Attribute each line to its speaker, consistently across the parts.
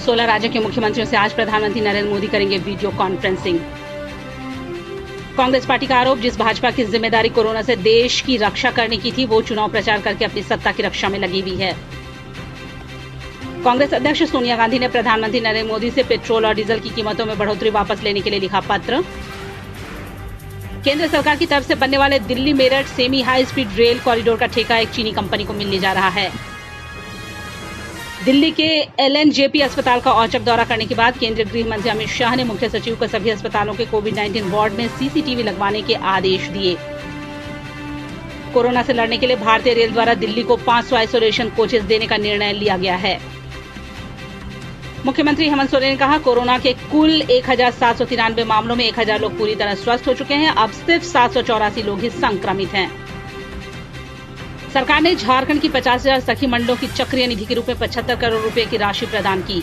Speaker 1: 16 राज्यों के मुख्यमंत्रियों से आज प्रधानमंत्री नरेंद्र मोदी करेंगे वीडियो कॉन्फ्रेंसिंग। कांग्रेस पार्टी का आरोप, जिस भाजपा की जिम्मेदारी कोरोना से देश की रक्षा करने की थी, वो चुनाव प्रचार करके अपनी सत्ता की रक्षा में लगी हुई है। कांग्रेस अध्यक्ष सोनिया गांधी ने प्रधानमंत्री नरेंद्र मोदी से पेट्रोल और डीजल की कीमतों में बढ़ोतरी वापस लेने के लिए लिखा पत्र। केंद्र सरकार की तरफ से बनने वाले Delhi Meerut semi high speed rail corridor का ठेका एक चीनी कंपनी को मिलने जा रहा है। दिल्ली के LNJP अस्पताल का औचक दौरा करने के बाद केंद्रीय गृह मंत्री अमित शाह ने मुख्य सचिव को सभी अस्पतालों के कोविड-19 वार्ड में CCTV लगवाने के आदेश दिए। कोरोना से लड़ने के लिए भारतीय रेल द्वारा दिल्ली को 500 आइसोलेशन कोचेस देने का निर्णय लिया गया है। मुख्यमंत्री हेमंत सोरेन ने कहा, कोरोना के कुल 1793 मामलों में 1000 लोग पूरी तरह स्वस्थ हो चुके हैं। अब सिर्फ 784 लोग ही संक्रमित हैं। सरकार ने झारखंड की 50,000 सखी मंडलों की चक्रीय निधि के रूप में 75 करोड़ रुपए की राशि प्रदान की।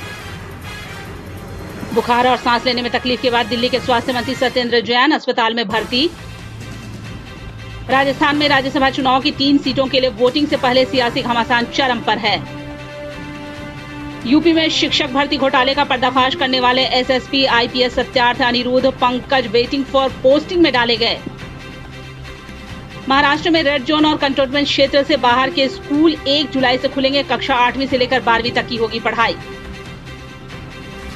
Speaker 1: बुखार और सांस लेने में तकलीफ के बाद दिल्ली के स्वास्थ्य मंत्री सत्येंद्र जैन अस्पताल में भर्ती। राजस्थान में राज्यसभा चुनाव की 3 सीटों के लिए वोटिंग से पहले सियासी घमासान चरम पर है। यूपी में शिक्षक भर्ती घोटाले का पर्दाफाश करने वाले SSP IPS Satyarth Anirudh Pankaj waiting for posting में डाले गए। महाराष्ट्र में रेड जोन और कंटेनमेंट क्षेत्र से बाहर के स्कूल 1 जुलाई से खुलेंगे। कक्षा 8वीं से लेकर 12वीं तक की होगी पढ़ाई।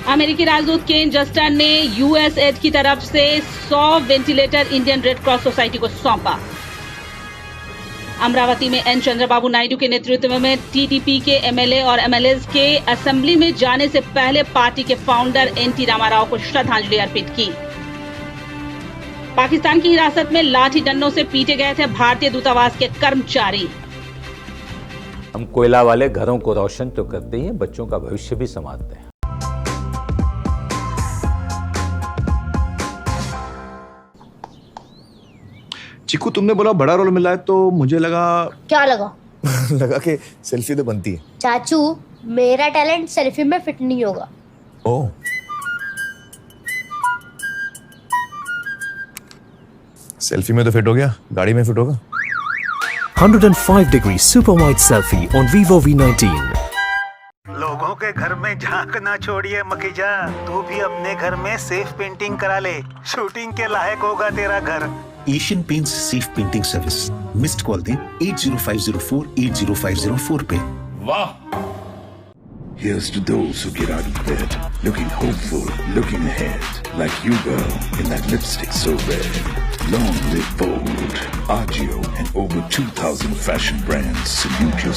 Speaker 1: अमेरिकी राजदूत केन जस्टर ने USAID की तरफ से 100 ventilator Indian red cross society को सौंपा। अमरावती में N चंद्रबाबू नायडू के नेतृत्व में TDP के MLA और MLAs के असेंबली में जाने से पहले पार्टी के फाउंडर NT रामाराव को श्रद्धांजलि अर्पित की। पाकिस्तान की हिरासत में लाठी डंडों से पीटे गए थे भारतीय दूतावास के कर्मचारी।
Speaker 2: हम कोयला वाले घरों को रोशन तो करते ही हैं, बच्चों का भविष्य भी संवारते हैं।
Speaker 3: चिकू, तुमने बोला बड़ा रोल मिला है तो मुझे लगा।
Speaker 4: क्या लगा?
Speaker 3: लगा कि सेल्फी तो बनती है।
Speaker 4: चाचू, मेरा टैलेंट सेल्फी में फिट नहीं होगा।
Speaker 3: ओह, सेल्फी में तो फिट हो गया, गाड़ी में फिट होगा।
Speaker 5: 105-degree super wide selfie on Vivo V19।
Speaker 6: लोगों के घर में झांकना छोड़िए मखीजा, तू भी अपने घर में सेफ पेंटिंग करा ले। शूटिंग के लायक होगा तेरा घर।
Speaker 7: Asian paints safe painting service. Missed call दें 805048 8050 पे।
Speaker 8: वाह!
Speaker 9: Here's to those who get out of bed, looking hopeful, looking ahead, like you girl in that lipstick so red. Long live Bold, Agio, and over 2,000 fashion brands salute your